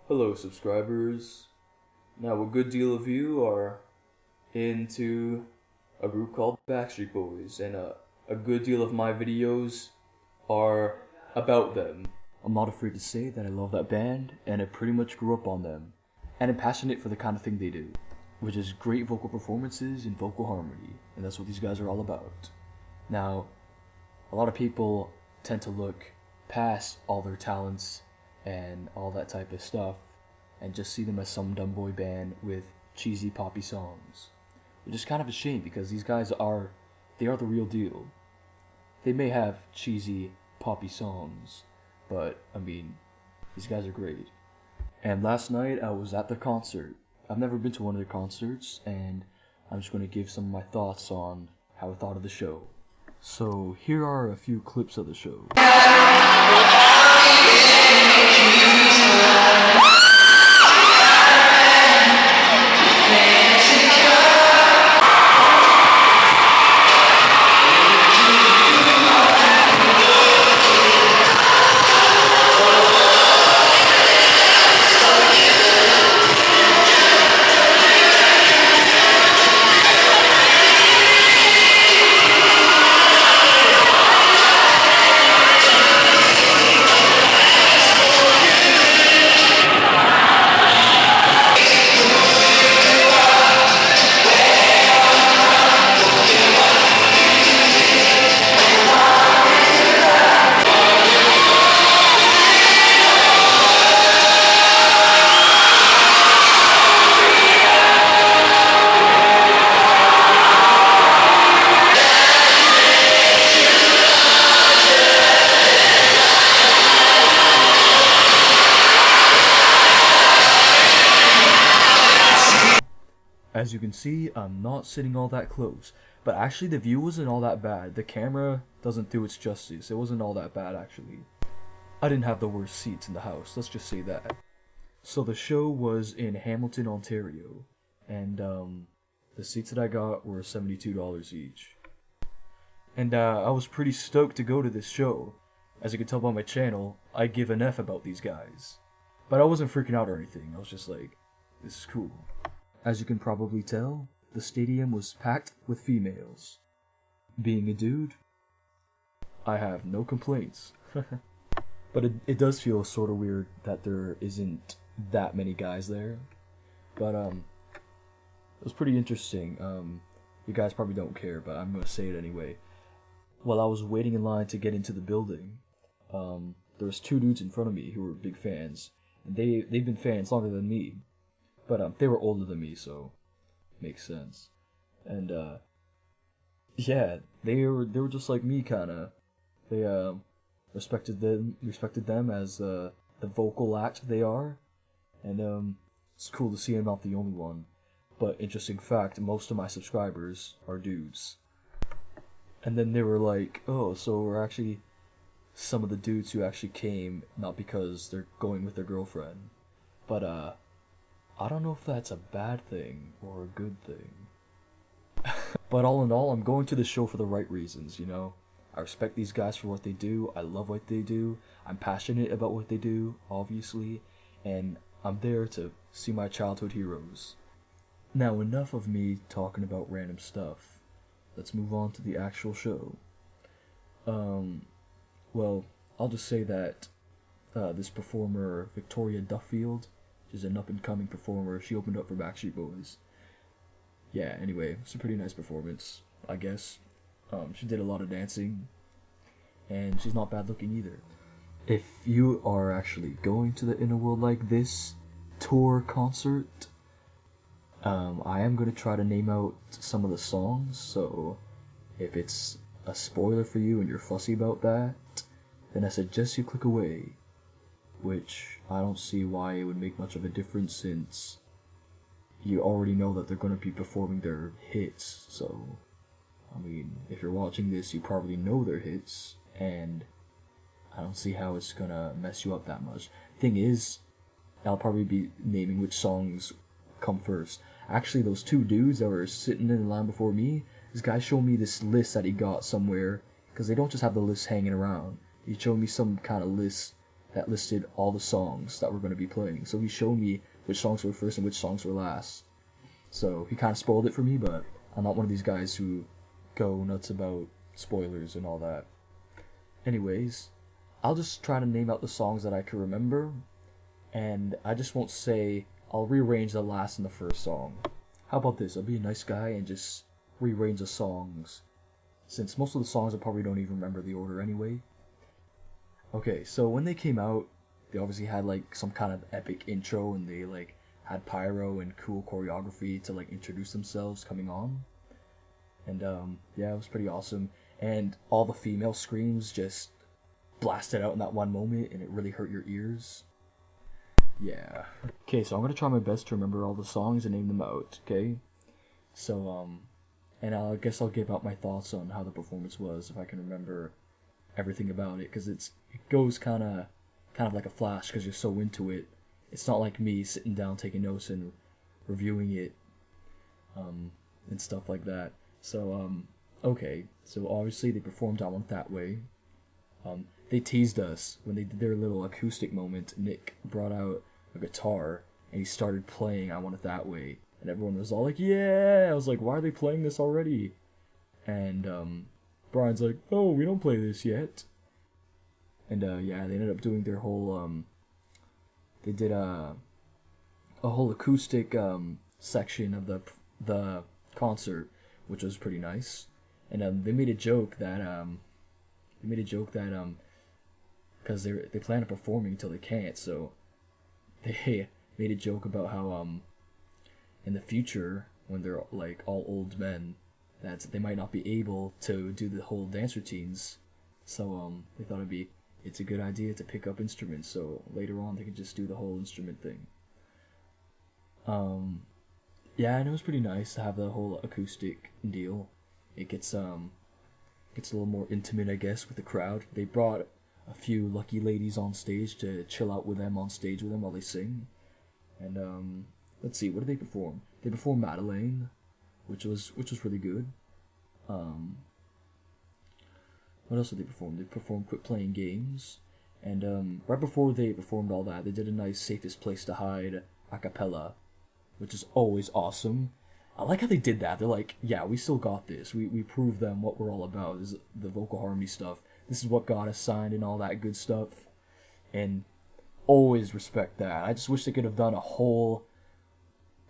Hello, subscribers. Now, a good deal of you are into a group called Backstreet Boys, and a good deal of my videos are about them. I'm not afraid to say that I love that band, and I pretty much grew up on them, and I'm passionate for the kind of thing they do, which is great vocal performances and vocal harmony, and that's what these guys are all about. Now, a lot of people tend to look past all their talents and all that type of stuff and just see them as some dumb boy band with cheesy poppy songs, which is kind of a shame because these guys are the real deal. They may have cheesy poppy songs, but I mean, these guys are great. And last night I was at their concert. I've never been to one of their concerts, and I'm just going to give some of my thoughts on how I thought of the show. So here are a few clips of the show. As you can see, I'm not sitting all that close, but actually the view wasn't all that bad. The camera doesn't do its justice. It wasn't all that bad, actually. I didn't have the worst seats in the house, let's just say that. So the show was in Hamilton, Ontario, and the seats that I got were $72 each. And I was pretty stoked to go to this show. As you can tell by my channel, I give an F about these guys. But I wasn't freaking out or anything, I was just like, this is cool. As you can probably tell, the stadium was packed with females. Being a dude, I have no complaints. But it does feel sort of weird that there isn't that many guys there. But it was pretty interesting. You guys probably don't care, but I'm gonna say it anyway. While I was waiting in line to get into the building, there was two dudes in front of me who were big fans. And they've been fans longer than me. But they were older than me, so makes sense. And yeah, they were just like me, kinda. They respected them as the vocal act they are, and it's cool to see I'm not the only one. But interesting fact, most of my subscribers are dudes. And then they were like, oh, so we're actually some of the dudes who actually came not because they're going with their girlfriend, but I don't know if that's a bad thing or a good thing. But all in all, I'm going to the show for the right reasons, you know? I respect these guys for what they do, I love what they do, I'm passionate about what they do, obviously, and I'm there to see my childhood heroes. Now, enough of me talking about random stuff. Let's move on to the actual show. Well, I'll just say that this performer, Victoria Duffield, is an up-and-coming performer. She opened up for Backstreet Boys. Yeah, anyway, it's a pretty nice performance, I guess. She did a lot of dancing, and she's not bad looking either. If you are actually going to the In a World Like This tour concert, I am going to try to name out some of the songs, so if it's a spoiler for you and you're fussy about that, then I suggest you click away. Which I don't see why it would make much of a difference since you already know that they're going to be performing their hits. So, I mean, if you're watching this, you probably know their hits, and I don't see how it's going to mess you up that much. Thing is, I'll probably be naming which songs come first. Actually, those two dudes that were sitting in the line before me, this guy showed me this list that he got somewhere, because they don't just have the list hanging around. He showed me some kind of list that listed all the songs that we're going to be playing. So he showed me which songs were first and which songs were last. So he kind of spoiled it for me, but I'm not one of these guys who go nuts about spoilers and all that. Anyways, I'll just try to name out the songs that I can remember, and I just won't say, I'll rearrange the last and the first song. How about this? I'll be a nice guy and just rearrange the songs, since most of the songs I probably don't even remember the order anyway. Okay, so when they came out, they obviously had like some kind of epic intro, and they like had pyro and cool choreography to like introduce themselves coming on. And yeah, it was pretty awesome. And all the female screams just blasted out in that one moment, and it really hurt your ears. Yeah. Okay, so I'm gonna try my best to remember all the songs and name them out, okay? So, and I guess I'll give out my thoughts on how the performance was, if I can remember everything about it, because it goes kind of like a flash, because you're so into it. It's not like me sitting down taking notes and reviewing it, and stuff like that. So, okay, so obviously they performed I Want That Way. They teased us when they did their little acoustic moment. Nick brought out a guitar, and he started playing I Want It That Way, and everyone was all like, yeah! I was like, why are they playing this already? And, Brian's like, oh, we don't play this yet. And, yeah, they ended up doing their whole, they did a whole acoustic, section of the concert, which was pretty nice. And, they made a joke that, because they plan on performing until they can't, so they made a joke about how, in the future, when they're, like, all old men, that they might not be able to do the whole dance routines. So, they thought it's a good idea to pick up instruments, so later on they can just do the whole instrument thing. Yeah, and it was pretty nice to have the whole acoustic deal. It gets a little more intimate, I guess, with the crowd. They brought a few lucky ladies on stage to chill out with them on stage with them while they sing. And let's see, what did they perform? They performed Madeleine, which was really good. What else did they perform? They performed Quit Playing Games, and right before they performed all that, they did a nice Safest Place to Hide a cappella, which is always awesome. I like how they did that. They're like, yeah, we still got this. We proved them what we're all about. This is the vocal harmony stuff. This is what got us signed and all that good stuff. And always respect that. I just wish they could have done a whole...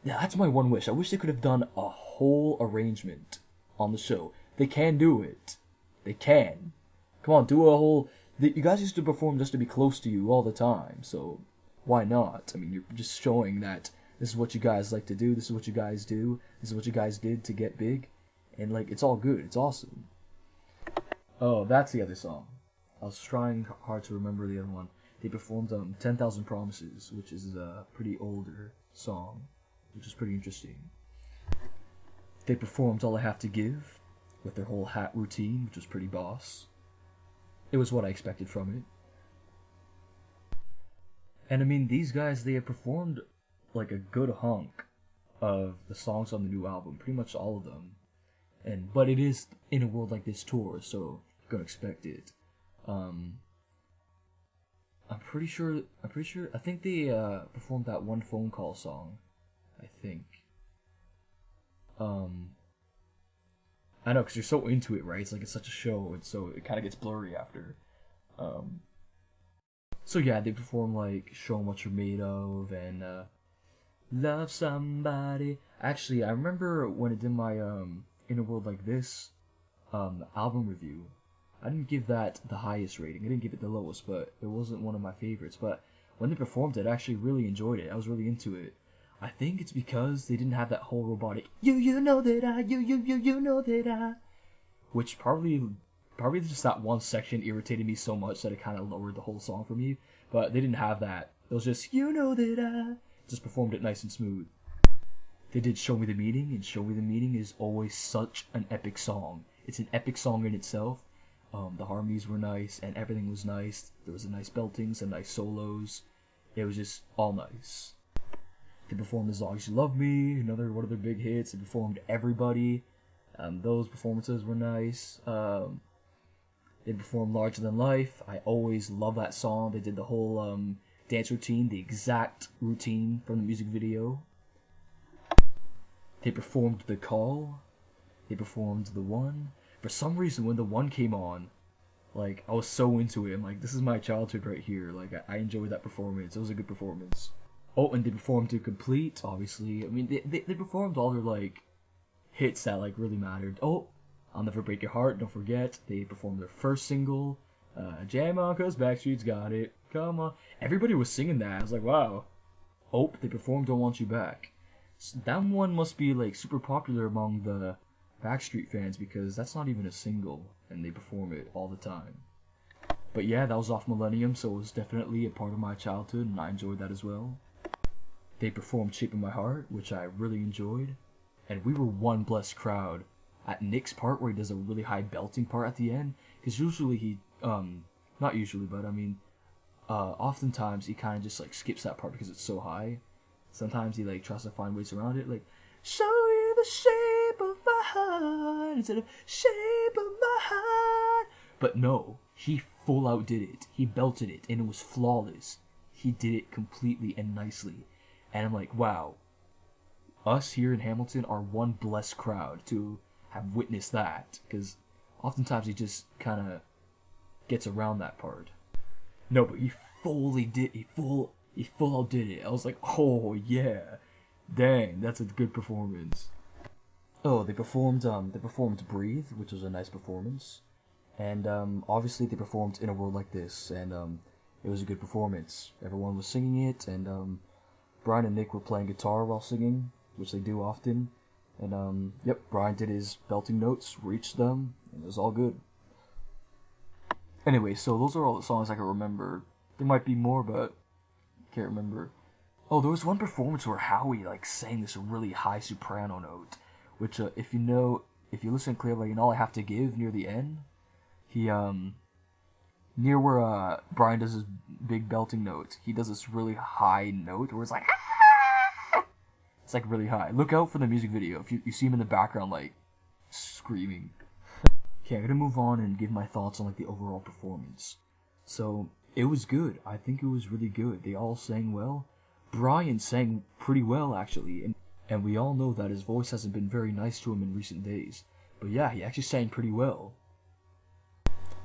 Yeah, that's my one wish. I wish they could have done a whole arrangement on the show. They can do it. They can. Come on, do a whole... You guys used to perform just to be close to you all the time, so why not? I mean, you're just showing that this is what you guys like to do, this is what you guys do, this is what you guys did to get big, and, like, it's all good, it's awesome. Oh, that's the other song. I was trying hard to remember the other one. They performed 10,000 Promises, which is a pretty older song, which is pretty interesting. They performed All I Have to Give, with their whole hat routine, which was pretty boss. It was what I expected from it. And I mean, these guys, they have performed like a good hunk of the songs on the new album, pretty much all of them. But it is In a World Like This tour, so you're gonna expect it. I'm pretty sure, I think they performed that One Phone Call song, I think. I know, because you're so into it, right? It's like it's such a show, and so it kind of gets blurry after. So yeah, they perform like Show 'Em What You're Made Of and Love Somebody. Actually, I remember when I did my In a World Like This album review, I didn't give that the highest rating. I didn't give it the lowest, but it wasn't one of my favorites. But when they performed it, I actually really enjoyed it. I was really into it. I think it's because they didn't have that whole robotic you know that I you know that I, which probably just that one section irritated me so much that it kind of lowered the whole song for me. But they didn't have that. It was just you know that I, just performed it nice and smooth. They did Show Me the Meaning, and Show Me the Meaning is always such an epic song. It's an epic song in itself. The harmonies were nice and everything was nice. There was a nice belting, some nice solos. It was just all nice. They performed As Long As You Love Me, another one of their big hits. They performed Everybody. Those performances were nice. They performed Larger Than Life. I always love that song. They did the whole dance routine, the exact routine from the music video. They performed The Call. They performed The One. For some reason, when The One came on, like, I was so into it. I'm like, this is my childhood right here. Like, I enjoyed that performance. It was a good performance. Oh, and they performed To Complete, obviously. I mean, they performed all their, like, hits that, like, really mattered. Oh, I'll Never Break Your Heart, don't forget. They performed their first single, Jam On, 'cause Backstreet's got it. Come on. Everybody was singing that. I was like, wow. Oh, they performed Don't Want You Back. So that one must be, like, super popular among the Backstreet fans because that's not even a single, and they perform it all the time. But yeah, that was off Millennium, so it was definitely a part of my childhood, and I enjoyed that as well. They performed Shape of My Heart, which I really enjoyed, and we were one blessed crowd. At Nick's part, where he does a really high belting part at the end, because usually he, not usually, but I mean, oftentimes he kind of just, like, skips that part because it's so high. Sometimes he, like, tries to find ways around it, like, show you the shape of my heart, instead of shape of my heart. But no, he full out did it. He belted it, and it was flawless. He did it completely and nicely. And I'm like, wow, us here in Hamilton are one blessed crowd to have witnessed that, because oftentimes he just kind of gets around that part. No, but he fully did. He full out did it. I was like, oh yeah, dang, that's a good performance. Oh, they performed Breathe, which was a nice performance, and obviously they performed In a World Like This, and it was a good performance. Everyone was singing it, and Brian and Nick were playing guitar while singing, which they do often. And, yep, Brian did his belting notes, reached them, and it was all good. Anyway, so those are all the songs I can remember. There might be more, but I can't remember. Oh, there was one performance where Howie, like, sang this really high soprano note, which, if you listen clearly, and All I Have to Give near the end, he, near where, Brian does his big belting note, he does this really high note where it's like, it's like really high. Look out for the music video. If you see him in the background, like, screaming. Okay, I'm gonna move on and give my thoughts on, like, the overall performance. So, it was good. I think it was really good. They all sang well. Brian sang pretty well, actually. And we all know that his voice hasn't been very nice to him in recent days. But yeah, he actually sang pretty well.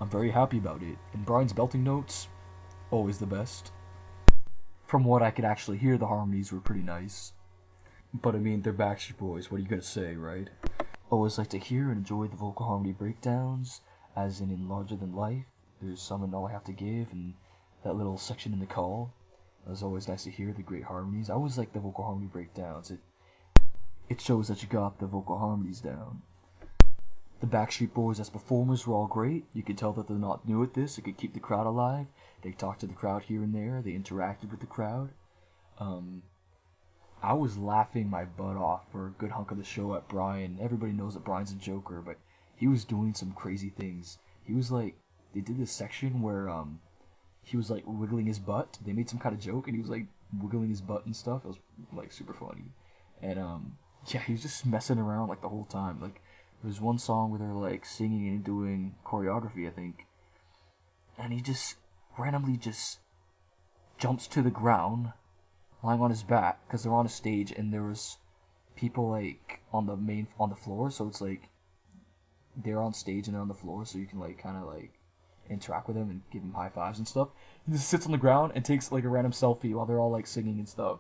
I'm very happy about it. And Brian's belting notes, always the best. From what I could actually hear, the harmonies were pretty nice. But I mean, they're Backstreet Boys, what are you gonna say, right? Always like to hear and enjoy the vocal harmony breakdowns, as in Larger Than Life. There's some in All I Have to Give, and that little section in The Call. It was always nice to hear the great harmonies. I always like the vocal harmony breakdowns. It shows that you got the vocal harmonies down. The Backstreet Boys as performers were all great. You could tell that they're not new at this. They could keep the crowd alive. They talked to the crowd here and there. They interacted with the crowd. I was laughing my butt off for a good hunk of the show at Brian. Everybody knows that Brian's a joker, but he was doing some crazy things. He was like, they did this section where he was like wiggling his butt. They made some kind of joke, and he was like wiggling his butt and stuff. It was like super funny. And yeah, he was just messing around like the whole time. Like, there was one song where they're like singing and doing choreography, I think, and he just randomly just jumps to the ground, lying on his back, because they're on a stage and there was people like on the floor, so it's like they're on stage and they're on the floor, so you can like kind of like interact with them and give them high fives and stuff. He just sits on the ground and takes like a random selfie while they're all like singing and stuff.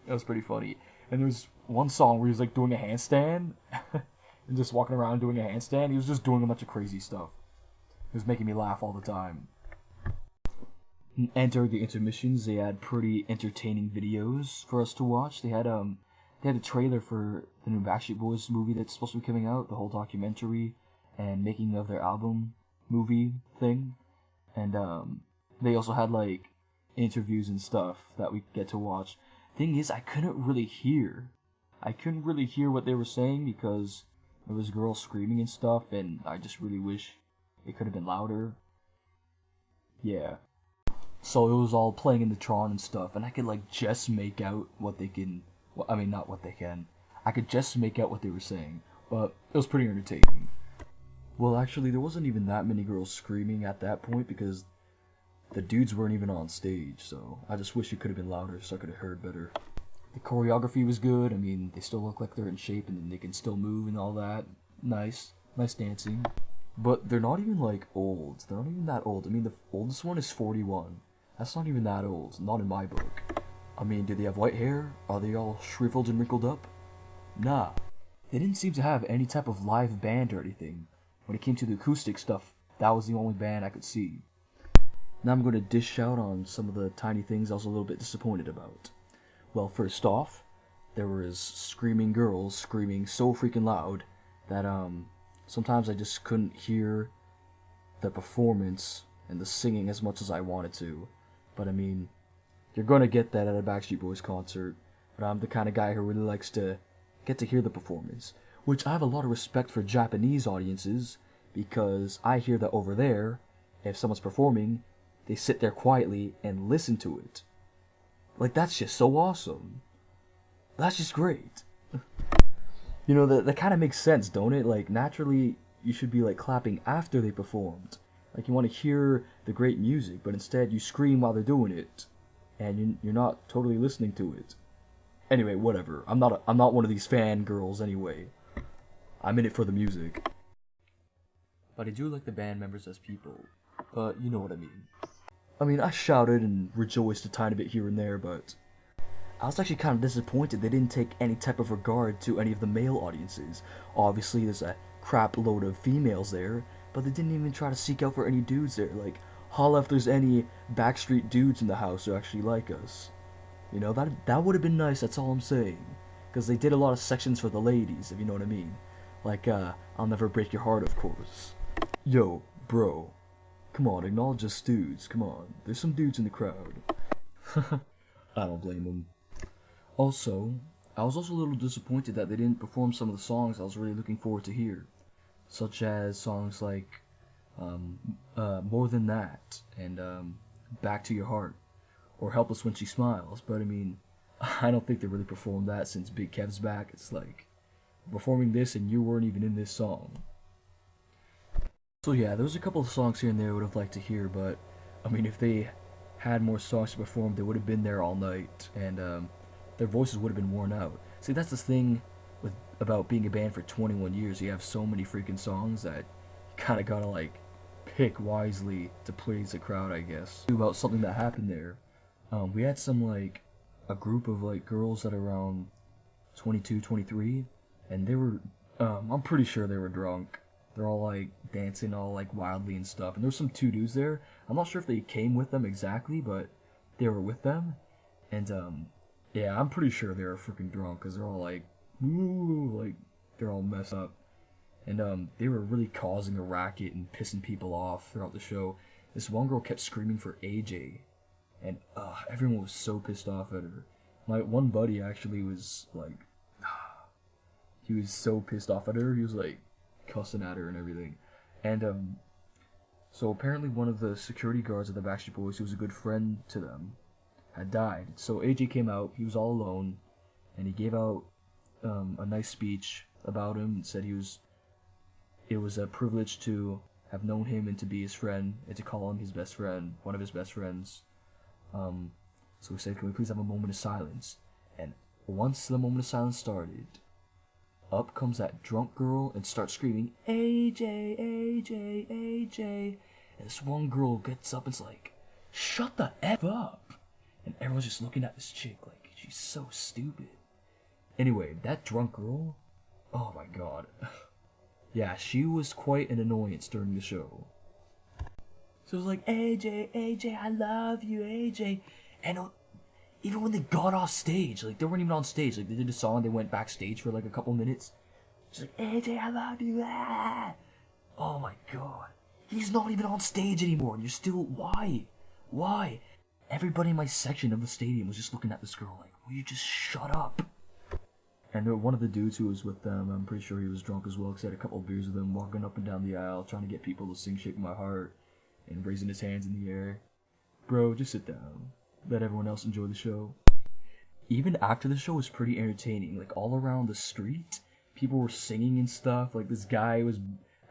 It was pretty funny. And there was one song where he was like doing a handstand and just walking around doing a handstand. He was just doing a bunch of crazy stuff. It was making me laugh all the time. And during the intermissions, they had pretty entertaining videos for us to watch. They had a trailer for the new Backstreet Boys movie that's supposed to be coming out, the whole documentary and making of their album movie thing. And they also had like interviews and stuff that we get to watch. Thing is, I couldn't really hear what they were saying because there was girls screaming and stuff, and I just really wish it could have been louder. Yeah. So it was all playing in the Tron and stuff, and I could like just make out what they can. Well, I mean, not what they can. I could just make out what they were saying, but it was pretty entertaining. Well, actually, there wasn't even that many girls screaming at that point because the dudes weren't even on stage, so I just wish it could have been louder so I could have heard better. The choreography was good. I mean, they still look like they're in shape and they can still move and all that. Nice. Nice dancing. But they're not even, like, old. They're not even that old. I mean, the oldest one is 41. That's not even that old. Not in my book. I mean, do they have white hair? Are they all shriveled and wrinkled up? Nah. They didn't seem to have any type of live band or anything. When it came to the acoustic stuff, that was the only band I could see. Now I'm going to dish out on some of the tiny things I was a little bit disappointed about. Well, first off, there was screaming girls screaming so freaking loud that sometimes I just couldn't hear the performance and the singing as much as I wanted to. But I mean, you're gonna get that at a Backstreet Boys concert, but I'm the kind of guy who really likes to get to hear the performance, which I have a lot of respect for Japanese audiences, because I hear that over there, if someone's performing, they sit there quietly and listen to it. Like, that's just so awesome. That's just great. You know, that kind of makes sense, don't it? Like, naturally, you should be, like, clapping after they performed. Like, you want to hear the great music, but instead you scream while they're doing it. And you're not totally listening to it. Anyway, whatever. I'm not one of these fangirls anyway. I'm in it for the music. But I do like the band members as people. But you know what I mean. I mean, I shouted and rejoiced a tiny bit here and there, but I was actually kind of disappointed they didn't take any type of regard to any of the male audiences. Obviously, there's a crap load of females there, but they didn't even try to seek out for any dudes there. Like, holla if there's any Backstreet dudes in the house who actually like us. You know, that would have been nice, that's all I'm saying. Because they did a lot of sections for the ladies, if you know what I mean. Like, I'll Never Break Your Heart, of course. Yo, bro. Come on, acknowledge us dudes, come on. There's some dudes in the crowd. I don't blame them. Also, I was also a little disappointed that they didn't perform some of the songs I was really looking forward to hear. Such as songs like, More Than That, and, Back to Your Heart, or Helpless When She Smiles, but I mean, I don't think they really performed that since Big Kev's back. It's like, performing this and you weren't even in this song. So yeah, there was a couple of songs here and there I would have liked to hear, but I mean, if they had more songs to perform, they would have been there all night, and their voices would have been worn out. See, that's the thing about being a band for 21 years. You have so many freaking songs that you kind of gotta like pick wisely to please the crowd, I guess. About something that happened there, we had a group of like girls that are around 22, 23, and they were, I'm pretty sure they were drunk. They're all like dancing all like wildly and stuff. And there were some two dudes there. I'm not sure if they came with them exactly, but they were with them. And yeah, I'm pretty sure they were freaking drunk because they're all like, ooh, like they're all messed up. And they were really causing a racket and pissing people off throughout the show. This one girl kept screaming for AJ, and everyone was so pissed off at her. My one buddy actually was like, he was so pissed off at her. He was like cussing at her and everything. And so apparently one of the security guards of the Backstreet Boys, who was a good friend to them, had died. So AJ came out, he was all alone, and he gave out a nice speech about him and said it was a privilege to have known him and to be his friend and to call him his best friend, one of his best friends. So he said, can we please have a moment of silence? And once the moment of silence started, up comes that drunk girl and starts screaming, AJ, AJ, AJ. And this one girl gets up and's like, shut the F up. And everyone's just looking at this chick like, she's so stupid. Anyway, that drunk girl, oh my god. Yeah, she was quite an annoyance during the show. So it was like, AJ, AJ, I love you, AJ. And even when they got off stage, like, they weren't even on stage. Like, they did a song, they went backstage for, like, a couple minutes. She's like, AJ, I love you, ah! Oh, my God. He's not even on stage anymore, and you're still... Why? Why? Everybody in my section of the stadium was just looking at this girl like, will you just shut up? And one of the dudes who was with them, I'm pretty sure he was drunk as well, because he had a couple of beers with him, walking up and down the aisle, trying to get people to sing Shake My Heart, and raising his hands in the air. Bro, just sit down. Let everyone else enjoy the show. Even after the show was pretty entertaining. Like, all around the street, people were singing and stuff. Like, this guy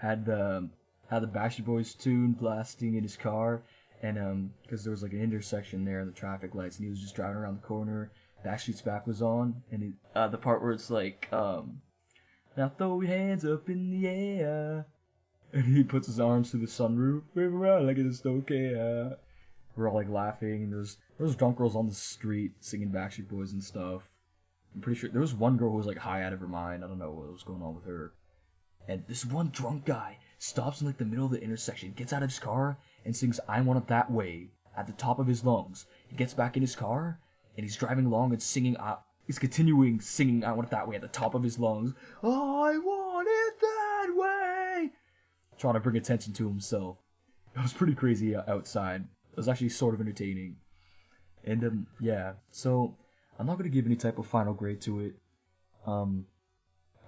had the Backstreet Boys tune blasting in his car, and because there was like an intersection there in the traffic lights, and he was just driving around the corner. Backstreet's Back was on, and the part where it's like, now throw your hands up in the air, and he puts his arms through the sunroof, wave around like it's okay. We're all like laughing. And there was drunk girls on the street singing Backstreet Boys and stuff. I'm pretty sure there was one girl who was like high out of her mind. I don't know what was going on with her. And this one drunk guy stops in like the middle of the intersection, gets out of his car, and sings "I Want It That Way" at the top of his lungs. He gets back in his car, and he's driving along and singing. He's continuing singing "I Want It That Way" at the top of his lungs. I want it that way. Trying to bring attention to himself. It was pretty crazy outside. It was actually sort of entertaining. And yeah, so I'm not gonna give any type of final grade to it.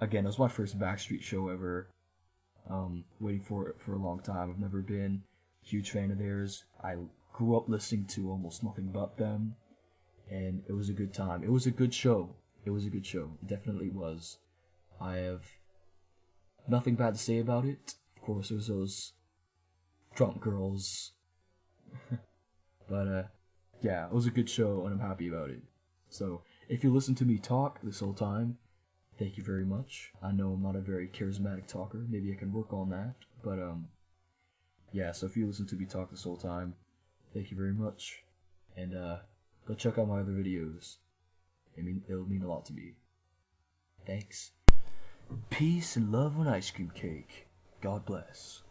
Again, it was my first Backstreet show ever. Waiting for it for a long time. I've never been a huge fan of theirs. I grew up listening to almost nothing but them, and it was a good time. It was a good show. It definitely was. I have nothing bad to say about it. Of course, there's those drunk girls. But yeah, it was a good show, and I'm happy about it. So, if you listen to me talk this whole time, thank you very much. I know I'm not a very charismatic talker. Maybe I can work on that. But yeah, so if you listen to me talk this whole time, thank you very much. And go check out my other videos. It'll mean a lot to me. Thanks. Peace and love and ice cream cake. God bless.